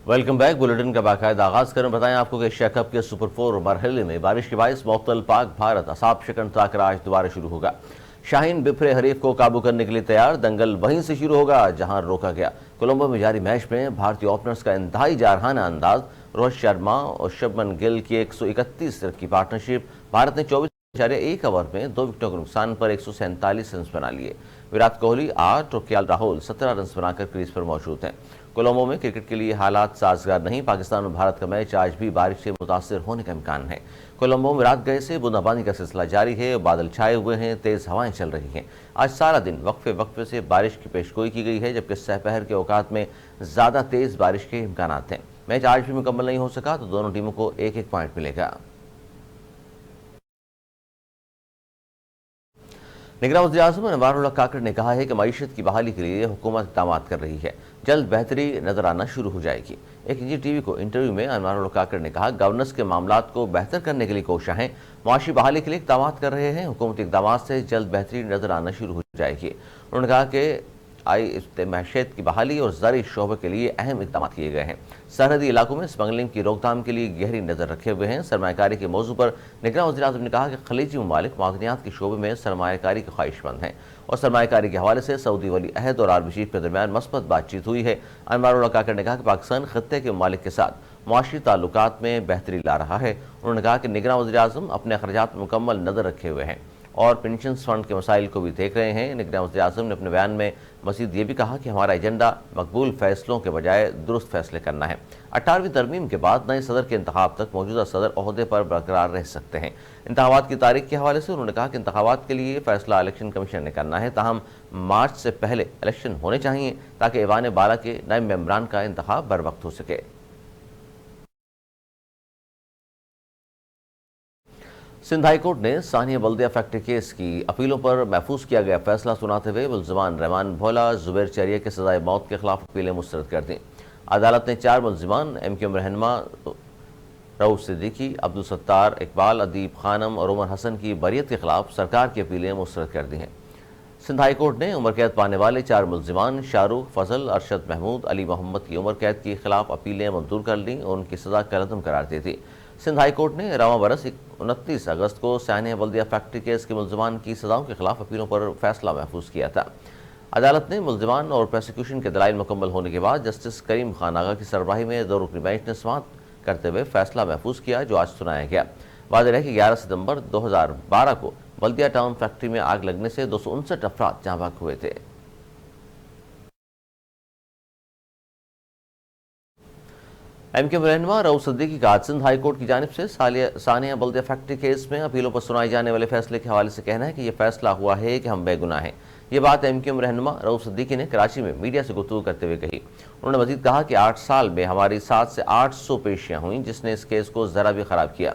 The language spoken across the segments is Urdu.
Welcome back. بلیٹن کا باقاعدہ آغاز کریں۔ بتائیں آپ کو کہ ایشیا کپ کے سپر 4 مرحلے میں بارش کے باعث معطل پاک بھارت اعصاب شکن ٹاکرا آج دوبارہ شروع ہوگا۔ شاہین بپھرے حریف کو قابو کرنے کے لیے تیار، دنگل وہیں سے شروع ہوگا جہاں روکا گیا۔ کولمبو میں جاری میچ میں بھارتی اوپنرز کا انتہائی جارحانہ انداز، روہت شرما اور شبمن گل کی 131 رن کی پارٹنرشپ، بھارت نے 24.1 اوور میں 2 وکٹوں کے نقصان پر 147 رنز بنا لیے۔ وراٹ کوہلی 8 اور کے ایل راہل 17 رنز بنا کر کریز پر موجود ہیں۔ کولمبو میں کرکٹ کے لیے حالات سازگار نہیں، پاکستان اور بھارت کا میچ آج بھی بارش سے متاثر ہونے کا امکان ہے۔ کولمبو میں رات گئے سے بوندا باندی کا سلسلہ جاری ہے، بادل چھائے ہوئے ہیں، تیز ہوائیں چل رہی ہیں۔ آج سارا دن وقفے سے بارش کی پیشگوئی کی گئی ہے، جبکہ سحپہر کے اوقات میں زیادہ تیز بارش کے امکانات ہیں۔ میچ آج بھی مکمل نہیں ہو سکا تو دونوں ٹیموں کو 1-1 پوائنٹ ملے گا۔ نگراں وزیر اعظم انوار اللہ کاکڑ نے کہا ہے کہ معیشت کی بحالی کے لیے حکومت اقدامات کر رہی ہے، جلد بہتری نظر آنا شروع ہو جائے گی۔ ایک نجی ٹی وی کو انٹرویو میں انوار اللہ کاکڑ نے کہا، گورننس کے معاملات کو بہتر کرنے کے لیے کوشاں ہیں، معاشی بحالی کے لیے اقدامات کر رہے ہیں، حکومتی اقدامات سے جلد بہتری نظر آنا شروع ہو جائے گی۔ انہوں نے کہا کہ معیشت کی بحالی اور زرعی شعبے کے لیے اہم اقدامات کیے گئے ہیں، سرحدی علاقوں میں اسمگلنگ کی روک تھام کے لیے گہری نظر رکھے ہوئے ہیں۔ سرمایہ کاری کے موضوع پر نگراں وزیر اعظم نے کہا کہ خلیجی ممالک معدنیات کے شعبے میں سرمایہ کاری کے خواہش مند ہیں اور سرمایہ کاری کے حوالے سے سعودی ولی عہد اور آرمی چیف کے درمیان مثبت بات چیت ہوئی ہے۔ انوار اللہ کاکڑ نے کہا کہ پاکستان خطے کے ممالک کے ساتھ معاشی تعلقات میں بہتری لا رہا ہے۔ انہوں نے کہا کہ نگراں وزیر اعظم اپنے اخراجات مکمل نظر رکھے ہوئے ہیں اور پینشنز فنڈ کے مسائل کو بھی دیکھ رہے ہیں۔ نگراں وزیر اعظم نے اپنے بیان میں مزید یہ بھی کہا کہ ہمارا ایجنڈا مقبول فیصلوں کے بجائے درست فیصلے کرنا ہے۔ 18ویں ترمیم کے بعد نئے صدر کے انتخاب تک موجودہ صدر عہدے پر برقرار رہ سکتے ہیں۔ انتخابات کی تاریخ کے حوالے سے انہوں نے کہا کہ انتخابات کے لیے فیصلہ الیکشن کمیشن نے کرنا ہے، تاہم مارچ سے پہلے الیکشن ہونے چاہیے تاکہ ایوان بالا کے نئے ممبران کا انتخاب بر وقت ہو سکے۔ سندھ ہائی کورٹ نے ثانیہ بلدیہ فیکٹری کیس کی اپیلوں پر محفوظ کیا گیا فیصلہ سناتے ہوئے ملزمان رحمان بھولا، زبیر چہریہ کے سزائے موت کے خلاف اپیلیں مسترد کر دیں۔ عدالت نے 4 ملزمان ایم کیو ایم رہنما رؤوف صدیقی، عبدالستار اقبال، ادیب خانم اور عمر حسن کی بریت کے خلاف سرکار کی اپیلیں مسترد کر دی ہیں۔ سندھ ہائی کورٹ نے عمر قید پانے والے 4 ملزمان شاہ رخ، فضل، ارشد محمود، علی محمد کی عمر قید کے خلاف اپیلیں منظور کر لیں اور ان کی سزا کالعدم قرار دی تھی۔ سندھ ہائی کورٹ نے رواں برس 29 اگست کو ثانیہ بلدیہ فیکٹری کیس کے ملزمان کی سزاؤں کے خلاف اپیلوں پر فیصلہ محفوظ کیا تھا۔ عدالت نے ملزمان اور پروسیکیوشن کے دلائل مکمل ہونے کے بعد جسٹس کریم خان آغا کی سربراہی میں 2 رکنی بینچ نے سماعت کرتے ہوئے فیصلہ محفوظ کیا جو آج سنایا گیا۔ واضح ہے کہ 11 ستمبر 2012 کو بلدیہ ٹاؤن فیکٹری میں آگ لگنے سے 259 افراد جاں بحق ہوئے تھے۔ ایم کیو ایم رہنما رؤوف صدیقی کا سندھ ہائی کورٹ کی جانب سے ثانیہ بلدیہ فیکٹری کیس میں اپیلوں پر سنائے جانے والے فیصلے کے حوالے سے کہنا ہے کہ یہ فیصلہ ہوا ہے کہ ہم بے گناہ ہیں۔ یہ بات ایم کیو ایم رہنما رؤوف صدیقی نے کراچی میں میڈیا سے گفتگو کرتے ہوئے کہی۔ انہوں نے مزید کہا کہ 8 سال میں ہماری 700 سے 800 پیشیاں ہوئیں جس نے اس کیس کو ذرا بھی خراب کیا،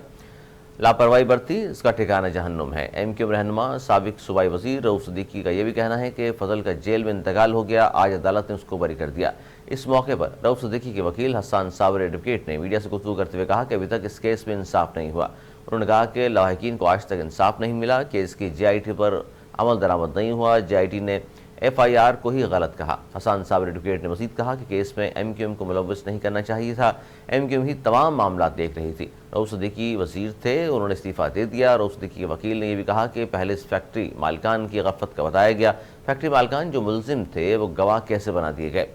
لاپرواہی برتی، اس کا ٹھکانہ جہنم ہے۔ ایم کیو ایم رہنما سابق صوبائی وزیر رؤوف صدیقی کا یہ بھی کہنا ہے کہ فضل کا جیل میں انتقال ہو گیا، آج عدالت نے اس کو بری کر دیا۔ اس موقع پر رؤوف صدیقی کے وکیل حسان صابر ایڈوکیٹ نے میڈیا سے گفتگو کرتے ہوئے کہا کہ ابھی تک اس کیس میں انصاف نہیں ہوا۔ انہوں نے کہا کہ لاحقین کو آج تک انصاف نہیں ملا، کیس کی جے آئی ٹی پر عمل درآمد نہیں ہوا، جے آئی ٹی نے ایف آئی آر کو ہی غلط کہا۔ حسان صابر ایڈوکیٹ نے مزید کہا کہ کیس میں ایم کیو ایم کو ملوث نہیں کرنا چاہیے تھا، ایم کیو ایم ہی تمام معاملات دیکھ رہی تھی۔ رؤوف صدیقی وزیر تھے، انہوں نے استعفیٰ دے دیا۔ رؤوف صدیقی کے وکیل نے یہ بھی کہا کہ پہلے اس فیکٹری مالکان کی غفلت کا بتایا گیا، فیکٹری مالکان جو ملزم تھے وہ گواہ کیسے بنا دیے گئے۔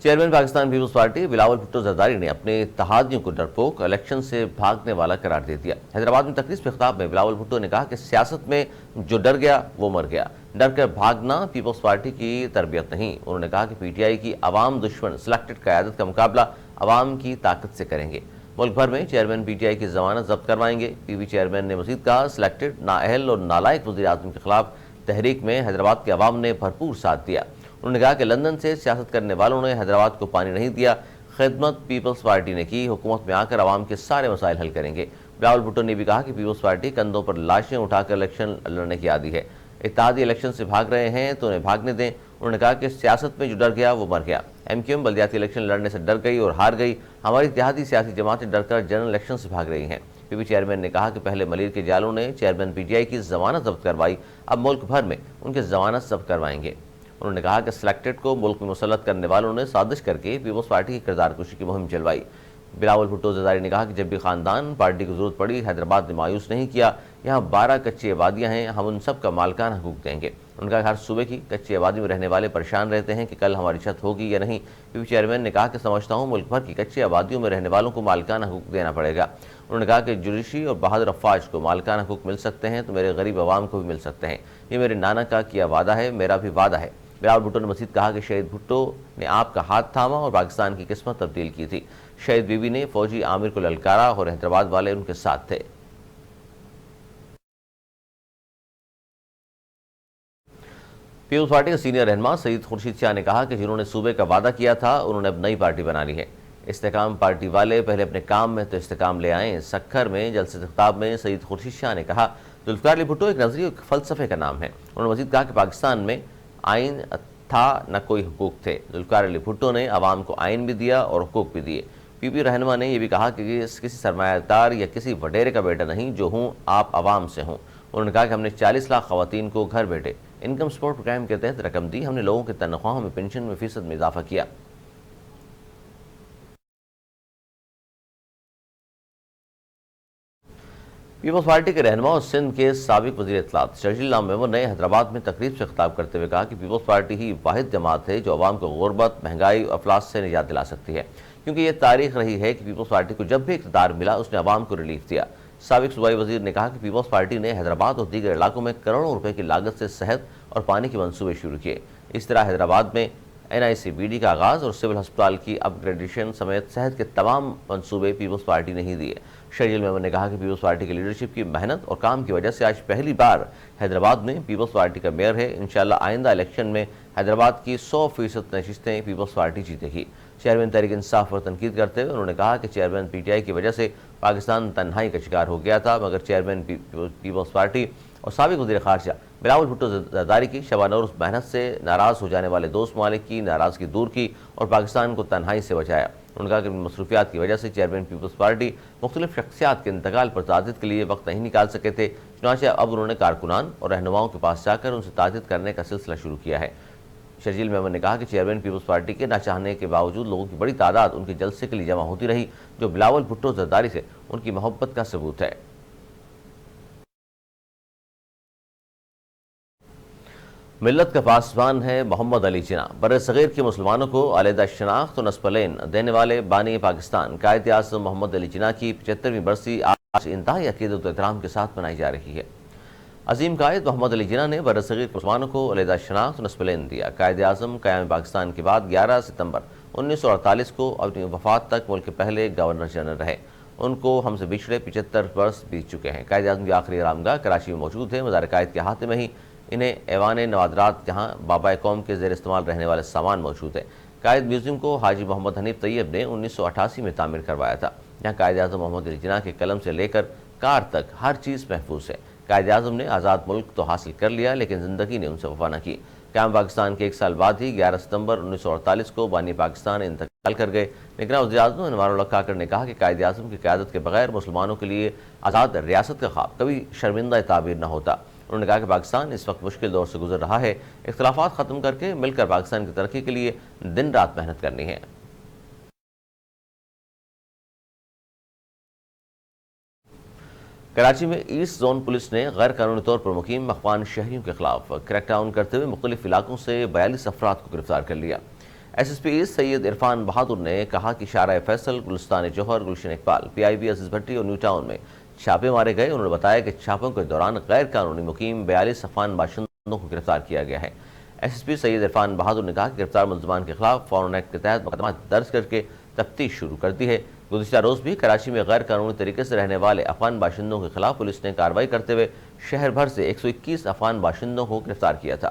Chairman Pakistan Peoples Party Bilawal Bhutto Zardari نے اپنے اتحادیوں کو ڈرپوک، الیکشن سے بھاگنے والا قرار دے دیا۔ حیدرآباد میں تقریر سے خطاب میں بلاول بھٹو نے کہا کہ سیاست میں جو ڈر گیا وہ مر گیا، ڈر کر بھاگنا پیپلز پارٹی کی تربیت نہیں۔ انہوں نے کہا کہ پی ٹی آئی کی عوام دشمن سلیکٹڈ قیادت کا مقابلہ عوام کی طاقت سے کریں گے۔ ملک بھر میں چیئرمین پی ٹی آئی کی ضمانت ضبط کروائیں گے۔ پی بی چیئرمین نے مزید کہا سلیکٹڈ، نااہل اور نالائق وزیر اعظم کے خلاف تحریک میں حیدرآباد کے عوام نے بھرپور ساتھ دیا۔ انہوں نے کہا کہ لندن سے سیاست کرنے والوں نے حیدرآباد کو پانی نہیں دیا، خدمت پیپلز پارٹی نے کی، حکومت میں آ کر عوام کے سارے مسائل حل کریں گے۔ بلاول بھٹو نے بھی کہا کہ پیپلز پارٹی کندھوں پر لاشیں اٹھا کر الیکشن لڑنے کی عادی ہے، اتحادی الیکشن سے بھاگ رہے ہیں تو انہیں بھاگنے دیں۔ انہوں نے کہا کہ سیاست میں جو ڈر گیا وہ مر گیا۔ ایم کیو ایم بلدیاتی الیکشن لڑنے سے ڈر گئی اور ہار گئی، ہماری اتحادی سیاسی جماعتیں ڈر کر جنرل الیکشن سے بھاگ رہی ہیں۔ پی پی چیئرمین نے کہا کہ پہلے ملیر کے جالوں نے چیئرمین پی ٹی آئی کی ضمانت ضبط کروائی، اب ملک بھر میں ان کی ضمانت ضبط کروائیں گے۔ انہوں نے کہا کہ سلیکٹڈ کو ملک میں مسلط کرنے والوں نے سازش کر کے پیپلز پارٹی کی کردار کشی کی مہم چلوائی۔ بلاول بھٹو زرداری نے کہا کہ جب بھی خاندان پارٹی کی ضرورت پڑی، حیدرآباد نے مایوس نہیں کیا۔ یہاں 12 کچی آبادیاں ہیں، ہم ان سب کا مالکانہ حقوق دیں گے۔ ان کا ہر صوبے کی کچی آبادی میں رہنے والے پریشان رہتے ہیں کہ کل ہماری چھت ہوگی یا نہیں۔ پی پی چیئرمین نے کہا کہ سمجھتا ہوں ملک بھر کی کچی آبادیوں میں رہنے والوں کو مالکانہ حقوق دینا پڑے گا۔ انہوں نے کہا کہ جوڈیشری اور بہادر افواج کو مالکانہ حقوق مل سکتے ہیں تو میرے غریب عوام کو بھی مل سکتے ہیں۔ یہ میرے نانا کا کیا وعدہ ہے، میرا بھی وعدہ ہے۔ بلاول بھٹو نے مزید کہا کہ شہید بھٹو نے آپ کا ہاتھ تھاما اور پاکستان کی قسمت تبدیل کی تھی۔ شہید بیوی نے فوجی عامر کو للکارا اور حیدرآباد والے ان کے ساتھ تھے۔ پیپلز پارٹی کے سینئر رہنما سید خورشید شاہ نے کہا کہ جنہوں نے صوبے کا وعدہ کیا تھا انہوں نے اب نئی پارٹی بنا لی ہے۔ استحکام پارٹی والے پہلے اپنے کام میں تو استحکام لے آئیں۔ سکھر میں جلسے خطاب میں سید خورشید شاہ نے کہا ذوالفقار علی بھٹو ایک نظریے ایک فلسفے کا نام ہے۔ انہوں نے مزید کہا کہ پاکستان میں آئین تھا نہ کوئی حقوق تھے۔ ذوالفقار علی بھٹو نے عوام کو آئین بھی دیا اور حقوق بھی دیے۔ پی پی رہنما نے یہ بھی کہا کہ کسی سرمایہ دار یا کسی وڈیرے کا بیٹا نہیں، جو ہوں آپ عوام سے ہوں۔ انہوں نے کہا کہ ہم نے 40 لاکھ خواتین کو گھر بیٹھے انکم سپورٹ پروگرام کے تحت رقم دی، ہم نے لوگوں کے تنخواہوں میں پنشن میں فیصد میں اضافہ کیا۔ پیپلز پارٹی کے رہنما اور سندھ کے سابق وزیر اطلاعات شرجیل رام میمن نے حیدرآباد میں تقریب سے خطاب کرتے ہوئے کہا کہ پیپلز پارٹی ہی واحد جماعت ہے جو عوام کو غربت، مہنگائی اور افلاس سے نجات دلا سکتی ہے، کیونکہ یہ تاریخ رہی ہے کہ پیپلز پارٹی کو جب بھی اقتدار ملا اس نے عوام کو ریلیف دیا۔ سابق صوبائی وزیر نے کہا کہ پیپلز پارٹی نے حیدرآباد اور دیگر علاقوں میں کروڑوں روپے کی لاگت سے صحت اور پانی کے منصوبے شروع کیے۔ اس طرح حیدرآباد میں این آئی سی بی ڈی کا آغاز اور سول ہسپتال کی اپ گریڈیشن سمیت صحت کے تمام منصوبے پیپلز پارٹی نے ہی دیے۔ شرجیل میمن نے کہا کہ پیپلز پارٹی کی لیڈرشپ کی محنت اور کام کی وجہ سے آج پہلی بار حیدرآباد میں پیپلز پارٹی کا میئر ہے۔ انشاءاللہ آئندہ الیکشن میں حیدرآباد کی 100% نشستیں پیپلز پارٹی جیتے گی۔ چیئرمین تحریک انصاف پر تنقید کرتے ہوئے انہوں نے کہا کہ چیئرمین پی ٹی آئی کی وجہ سے پاکستان تنہائی کا شکار ہو گیا تھا، مگر چیئرمین پیپلز پارٹی اور سابق وزیر خارجہ بلاول بھٹو زرداری کی شب نور محنت سے ناراض ہو جانے والے دوست ممالک کی ناراضگی دور کی اور پاکستان کو تنہائی سے بچایا۔ انہوں نے کہا کہ مصروفیات کی وجہ سے چیئرمین پیپلز پارٹی مختلف شخصیات کے انتقال پر تعزیت کے لیے وقت نہیں نکال سکے تھے، چنانچہ اب انہوں نے کارکنان اور رہنماؤں کے پاس جا کر ان سے تعزیت کرنے کا سلسلہ شروع کیا ہے۔ شرجیل میمن نے کہا کہ چیئرمین پیپلز پارٹی کے نہ چاہنے کے باوجود لوگوں کی بڑی تعداد ان کے جلسے کے لیے جمع ہوتی رہی، جو بلاول بھٹو زرداری سے ان کی محبت کا ثبوت ہے۔ ملت کا پاسبان ہے محمد علی جناح۔ بر صغیر کے مسلمانوں کو علیحدہ شناخت و نسبلین دینے والے بانی پاکستان قائد اعظم محمد علی جناح کی 75ویں برسی آج انتہائی عقیدت و احترام کے ساتھ منائی جا رہی ہے۔ عظیم قائد محمد علی جناح نے بر صغیر کے مسلمانوں کو علیحدہ شناخت و نسبلین دیا۔ قائد اعظم قیام پاکستان کے بعد 11 ستمبر 1948 کو اپنی وفات تک ملک کے پہلے گورنر جنرل رہے۔ ان کو ہم سے بچھڑے 75 برس بیت چکے ہیں۔ قائد اعظم کی آخری آرامگاہ کراچی میں موجود ہے۔ مزار قائد کے احاطے میں ہی انہیں ایوان نوادرات جہاں بابا قوم کے زیر استعمال رہنے والے سامان موجود ہے۔ قائد میوزیم کو حاجی محمد حنیف طیب نے 1988 میں تعمیر کروایا تھا، جہاں قائد اعظم محمد علی جناح کے قلم سے لے کر کار تک ہر چیز محفوظ ہے۔ قائد اعظم نے آزاد ملک تو حاصل کر لیا لیکن زندگی نے ان سے وفا نہ کی۔ قیام پاکستان کے ایک سال بعد ہی 11 ستمبر 1948 کو بانی پاکستان انتقال کر گئے۔ نگراں وزیر اعظم انوار اللہ کاکڑ نے کہا کہ قائد اعظم کی قیادت کے بغیر مسلمانوں کے لیے آزاد ریاست کا خواب کبھی شرمندہ تعبیر نہ ہوتا۔ انہوں نے کہا کہ پاکستان اس وقت مشکل دور سے گزر رہا ہے، اختلافات ختم کر کے مل کر پاکستان کی ترقی کے لیے دن رات محنت کرنی ہے۔ کراچی میں ایسٹ زون پولیس نے غیر قانونی طور پر مقیم افغان شہریوں کے خلاف کریک ڈاؤن کرتے ہوئے مختلف علاقوں سے 42 افراد کو گرفتار کر لیا۔ ایس ایس پی ایسٹ سید عرفان بہادر نے کہا کہ شارع فیصل، گلستان جوہر، گلشن اقبال، پی آئی بی عزیز بھٹی اور نیو ٹاؤن میں چھاپے مارے گئے۔ انہوں نے بتایا کہ چھاپوں کے دوران غیر قانونی مقیم 42 افغان باشندوں کو گرفتار کیا گیا ہے۔ ایس ایس پی سید عرفان بہادر نے کہا کہ گرفتار ملزمان کے خلاف فارن ایکٹ کے تحت مقدمات درج کر کے تفتیش شروع کر دی ہے۔ گزشتہ روز بھی کراچی میں غیر قانونی طریقے سے رہنے والے افغان باشندوں کے خلاف پولیس نے کارروائی کرتے ہوئے شہر بھر سے 121 افغان باشندوں کو گرفتار کیا تھا۔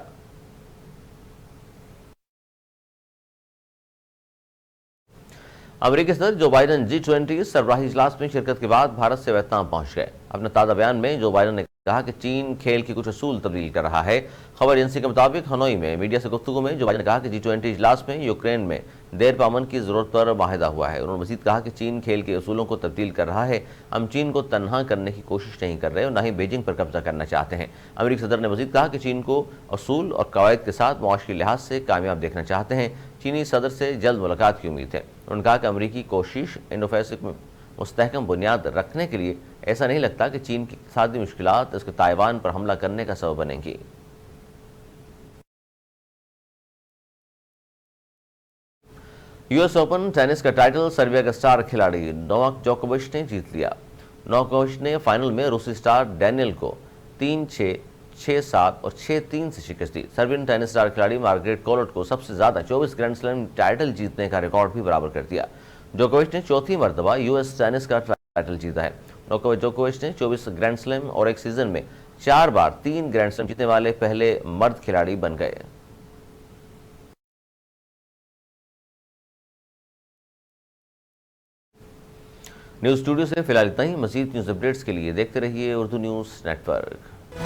امریکی صدر جو بائیڈن G20 سربراہی اجلاس میں شرکت کے بعد بھارت سے ویتنام پہنچ گئے۔ اپنے تازہ بیان میں جو بائیڈن نے کہا کہ چین کھیل کے کچھ اصول تبدیل کر رہا ہے۔ خبر ایجنسی کے مطابق ہنوئی میں میڈیا سے گفتگو میں جو بائیڈن نے کہا کہ G20 اجلاس میں یوکرین میں دیر پا امن کی ضرورت پر معاہدہ ہوا ہے۔ انہوں نے مزید کہا کہ چین کھیل کے اصولوں کو تبدیل کر رہا ہے۔ ہم چین کو تنہا کرنے کی کوشش نہیں کر رہے اور نہ ہی بیجنگ پر قبضہ کرنا چاہتے ہیں۔ امریکی صدر نے مزید کہا کہ چین کو اصول اور قواعد کے ساتھ معاشی لحاظ سے کامیاب دیکھنا چاہتے ہیں۔ چینی صدر سے جلد ملاقات کی امید ہے۔ انہوں نے کہا کہ امریکی کوشش انڈو پیسفک میں مستحکم بنیاد رکھنے کے لیے ایسا نہیں لگتا کہ چین کی اقتصادی مشکلات اس کے تائیوان پر حملہ کرنے کا سبب بنیں گی۔ US اوپن ٹینس کا ٹائٹل سربیا کا سٹار کھلاڑی نوواک جوکووچ نے جیت لیا۔ جوکووچ نے فائنل میں روسی سٹار ڈینیل کو 3-6، 6-7 اور 6-3 سے شکست دی۔ سربین ٹینس سٹار کھلاڑی مارگریٹ کولٹ کو سب سے زیادہ 24 گرینڈ سلیم ٹائٹل جیتنے کا ریکارڈ بھی برابر کر دیا۔ جوکووچ نے چوتھی مرتبہ US ٹینس کا ٹائٹل جیتا ہے۔ جوکووچ نے 24 گرینڈ سلیم اور ایک سیزن میں 4 بار 3 گرینڈ سلیم جیتنے والے پہلے مرد کھلاڑی بن گئے۔ نیوز اسٹوڈیو سے فی الحال اتنا ہی۔ مزید نیوز اپڈیٹس کے لیے دیکھتے رہیے اردو نیوز نیٹ ورک۔